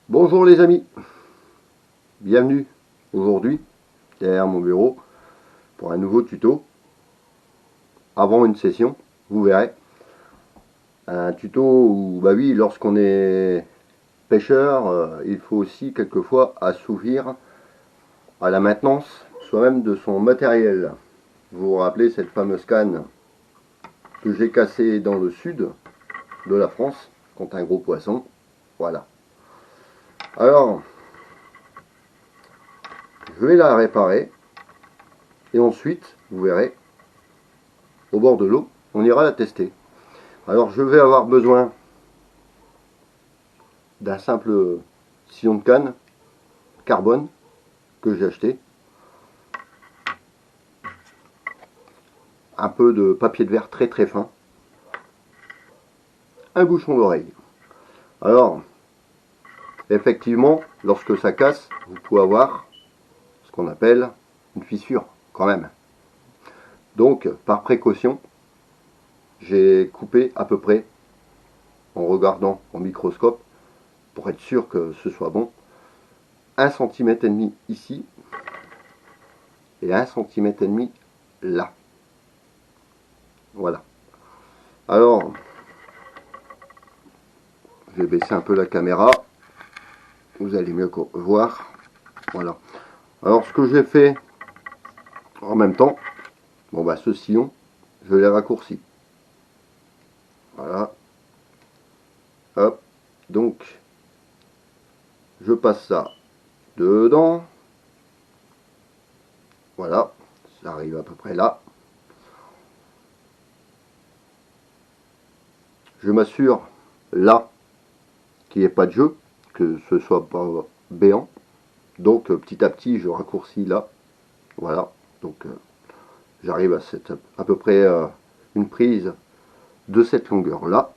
Bonjour les amis, bienvenue aujourd'hui derrière mon bureau pour un nouveau tuto. Avant une session, vous verrez. Un tuto où, bah oui, lorsqu'on est pêcheur, il faut aussi quelquefois assouvir à la maintenance soi-même de son matériel. Vous vous rappelez cette fameuse canne que j'ai cassée dans le sud de la France contre un gros poisson. Voilà. Alors, je vais la réparer et ensuite, vous verrez, au bord de l'eau, on ira la tester. Alors je vais avoir besoin d'un simple sillon de canne carbone que j'ai acheté, un peu de papier de verre très très fin, un bouchon d'oreille. Alors effectivement, lorsque ça casse, vous pouvez avoir ce qu'on appelle une fissure quand même. Donc par précaution, j'ai coupé à peu près, en regardant au microscope, pour être sûr que ce soit bon, 1,5 cm ici et 1,5 cm là. Voilà. Alors, je vais baisser un peu la caméra. Vous allez mieux voir. Voilà. Alors, ce que j'ai fait en même temps, bon bah ce sillon, je l'ai raccourci. Voilà. Hop. Donc, je passe ça dedans. Voilà. Ça arrive à peu près là. Je m'assure là qu'il n'y ait pas de jeu, que ce soit pas béant. Donc petit à petit je raccourcis là. Voilà. Donc j'arrive à peu près une prise de cette longueur là.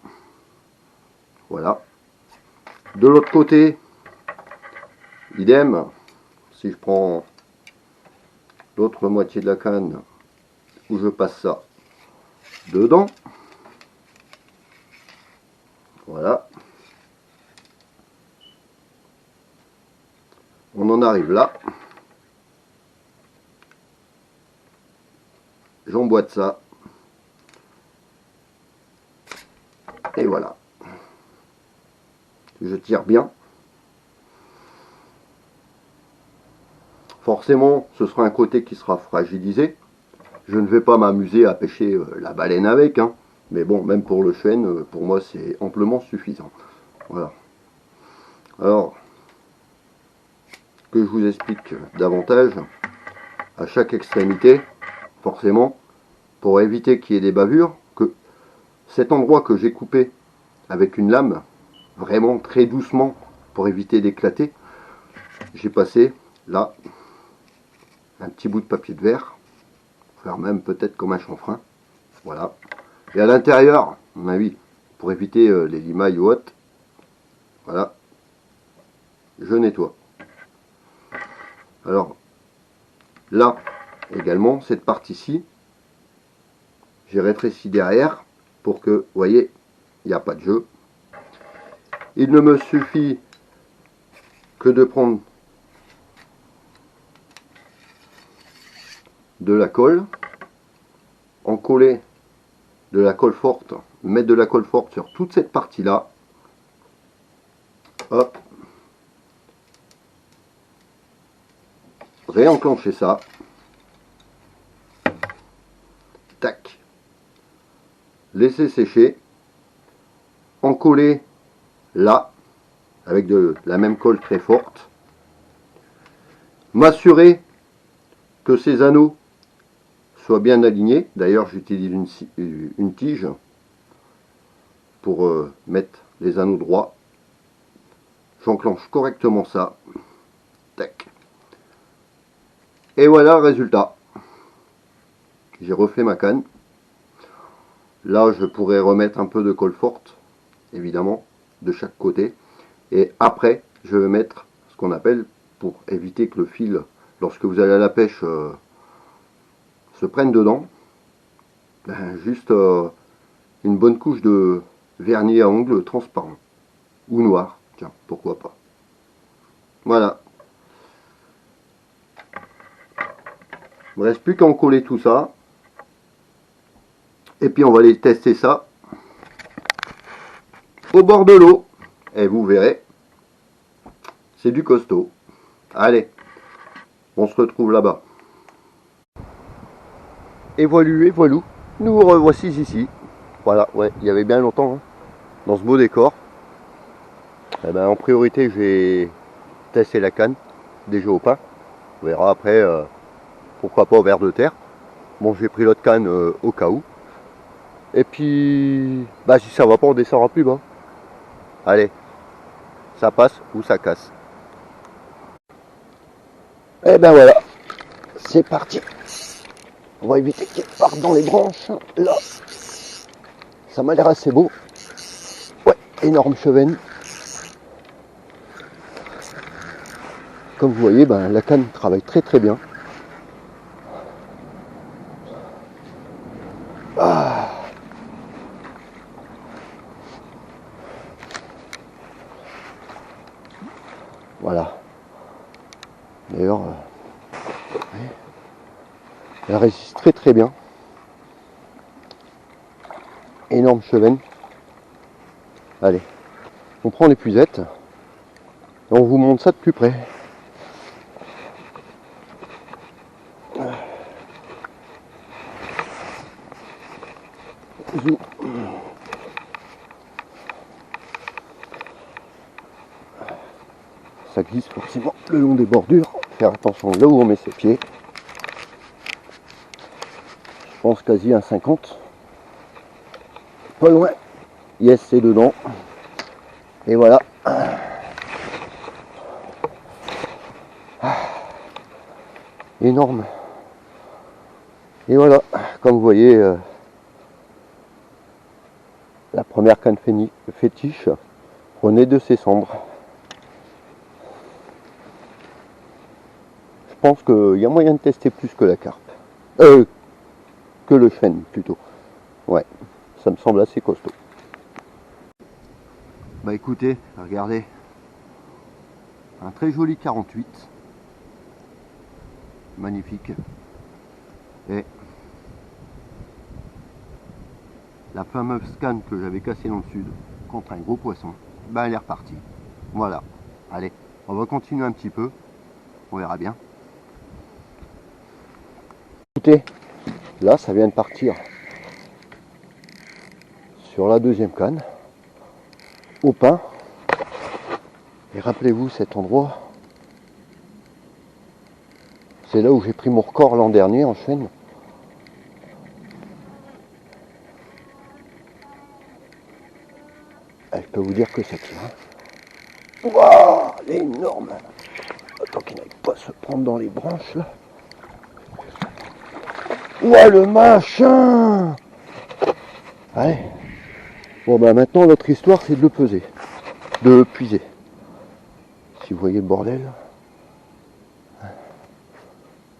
Voilà. De l'autre côté, idem. Si je prends l'autre moitié de la canne où je passe ça dedans. Voilà. On en arrive là. J'emboîte ça. Et voilà. Je tire bien. Forcément, ce sera un côté qui sera fragilisé. Je ne vais pas m'amuser à pêcher la baleine avec, hein. Mais bon, même pour le chêne, pour moi, c'est amplement suffisant. Voilà. Alors, que je vous explique davantage, à chaque extrémité, forcément, pour éviter qu'il y ait des bavures, que cet endroit que j'ai coupé avec une lame, vraiment très doucement, pour éviter d'éclater, j'ai passé là un petit bout de papier de verre, faire même peut-être comme un chanfrein, voilà. Et à l'intérieur, à mon avis, pour éviter les limailles ou autres, voilà, je nettoie. Alors, là, également, cette partie-ci, j'ai rétréci derrière pour que, vous voyez, il n'y a pas de jeu. Il ne me suffit que de prendre de la colle, en coller de la colle forte, mettre de la colle forte sur toute cette partie-là. Hop. Réenclencher ça. Tac. Laisser sécher. En coller là, avec de la même colle très forte. M'assurer que ces anneaux soient bien alignés. D'ailleurs, j'utilise une tige pour mettre les anneaux droits. J'enclenche correctement ça. Tac. Et voilà le résultat. J'ai refait ma canne. Là, je pourrais remettre un peu de colle forte, évidemment, de chaque côté. Et après, je vais mettre ce qu'on appelle, pour éviter que le fil, lorsque vous allez à la pêche, se prenne dedans, ben, juste une bonne couche de vernis à ongles transparent. Ou noir, tiens, pourquoi pas. Voilà. Il ne reste plus qu'à en coller tout ça. Et puis on va aller tester ça au bord de l'eau. Et vous verrez, c'est du costaud. Allez, on se retrouve là-bas. Et voilou, nous vous revoici ici. Voilà, ouais, il y avait bien longtemps hein, dans ce beau décor. Eh ben, en priorité, j'ai testé la canne, déjà au pain. On verra après, pourquoi pas au ver de terre. Bon, j'ai pris l'autre canne au cas où. Et puis, bah si ça va pas, on descendra plus bas. Allez, ça passe ou ça casse. Et ben voilà, c'est parti. On va éviter qu'il parte dans les branches. Là, ça m'a l'air assez beau. Ouais, énorme chevenne. Comme vous voyez, ben, la canne travaille très très bien. Ah. Voilà. D'ailleurs, elle résiste très très bien. Énorme chevenne. Allez, on prend l'épuisette et on vous montre ça de plus près. Zoom. Ça glisse forcément le long des bordures. Faire attention là où on met ses pieds. Je pense quasi à 50. Pas loin. Yes, c'est dedans. Et voilà. Énorme. Et voilà, comme vous voyez, la première canne fétiche renaît de ses cendres. Je pense qu'il y a moyen de tester plus que la carpe. Que le chêne plutôt. Ouais, ça me semble assez costaud. Bah écoutez, regardez. Un très joli 48. Magnifique. Et la fameuse canne que j'avais cassée dans le sud contre un gros poisson, bah elle est repartie. Voilà. Allez, on va continuer un petit peu. On verra bien. Écoutez, là ça vient de partir sur la deuxième canne au pain. Et rappelez-vous cet endroit, c'est là où j'ai pris mon record l'an dernier en chaîne. Je peux vous dire que ça tient. Waouh, elle est énorme. Attends qu'il n'aille pas se prendre dans les branches là. Ouah le machin. Allez. Bon bah maintenant l'autre histoire c'est de le peser. De le puiser. Si vous voyez le bordel.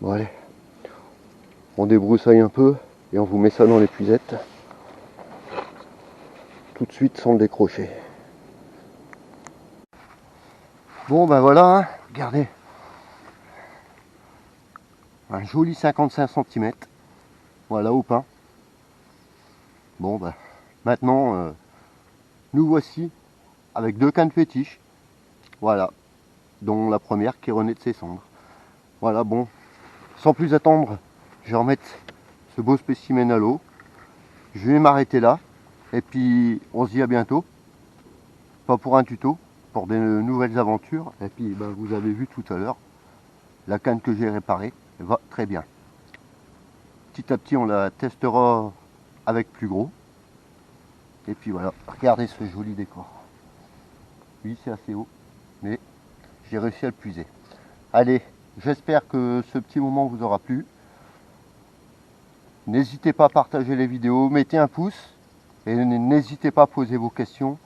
Bon allez. On débroussaille un peu et on vous met ça dans l'épuisette. Tout de suite sans le décrocher. Bon ben voilà, hein, regardez. Un joli 55 cm. Voilà au pain. Bon ben maintenant nous voici avec deux cannes fétiches. Voilà. Dont la première qui renaît de ses cendres. Voilà, bon. Sans plus attendre, je vais remettre ce beau spécimen à l'eau. Je vais m'arrêter là. Et puis on se dit à bientôt. Pas pour un tuto, pour de nouvelles aventures. Et puis ben, vous avez vu tout à l'heure, la canne que j'ai réparée va très bien. Petit à petit on la testera avec plus gros. Et puis voilà, regardez ce joli décor. Oui c'est assez haut, mais j'ai réussi à le puiser. Allez, j'espère que ce petit moment vous aura plu. N'hésitez pas à partager les vidéos, mettez un pouce et n'hésitez pas à poser vos questions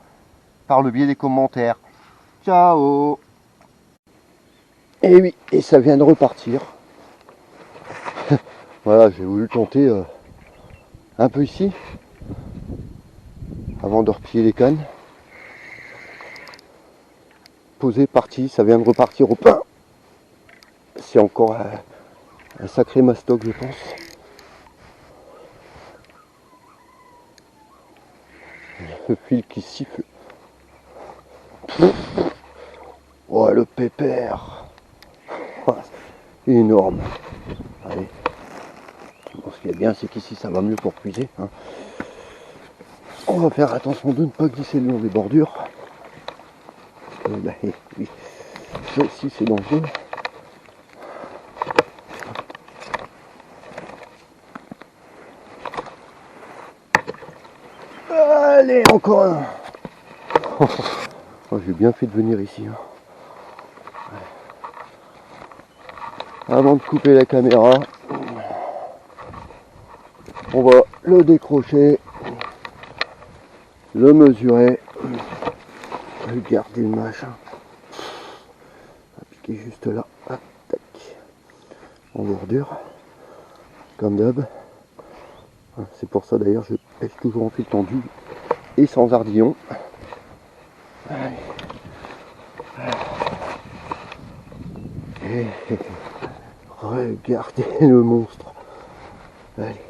par le biais des commentaires. Ciao! Et oui, et ça vient de repartir. Voilà, j'ai voulu tenter un peu ici, avant de replier les cannes. posé, parti, ça vient de repartir au pain. C'est encore un sacré mastoc, je pense. Le fil qui siffle. Oh, le pépère. Oh, énorme. Allez. Bon, ce qui est bien, c'est qu'ici, ça va mieux pour puiser. Hein. On va faire attention de ne pas glisser le long des bordures. Ben, oui. Ça aussi, c'est dangereux. Allez, encore un. Oh, j'ai bien fait de venir ici. Hein. Avant de couper la caméra, on va le décrocher, le mesurer, regarder le machin. On va piquer juste là. Ah, tac. En bordure, comme d'hab. C'est pour ça d'ailleurs je pêche toujours en fil tendu et sans ardillon. Et regardez le monstre. Allez.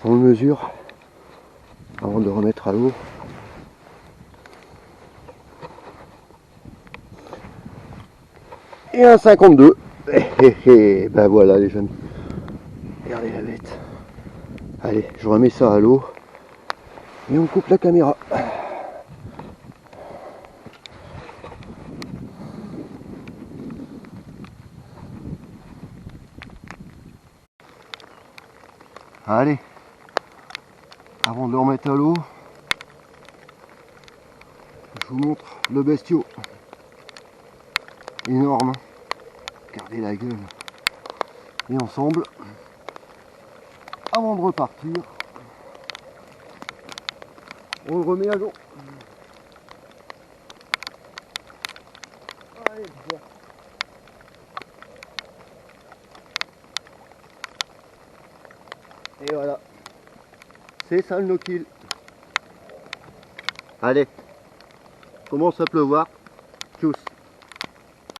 On le mesure avant de remettre à l'eau. Et un 52. Ben voilà les jeunes. Regardez la bête. Allez, je remets ça à l'eau. Et on coupe la caméra. Allez, avant de le remettre à l'eau, je vous montre le bestiau. Énorme. Regardez la gueule. Et ensemble, avant de repartir, on le remet à l'eau. Allez, bon. Et voilà, c'est ça le no-kill. Allez, commence à pleuvoir. Tchuss.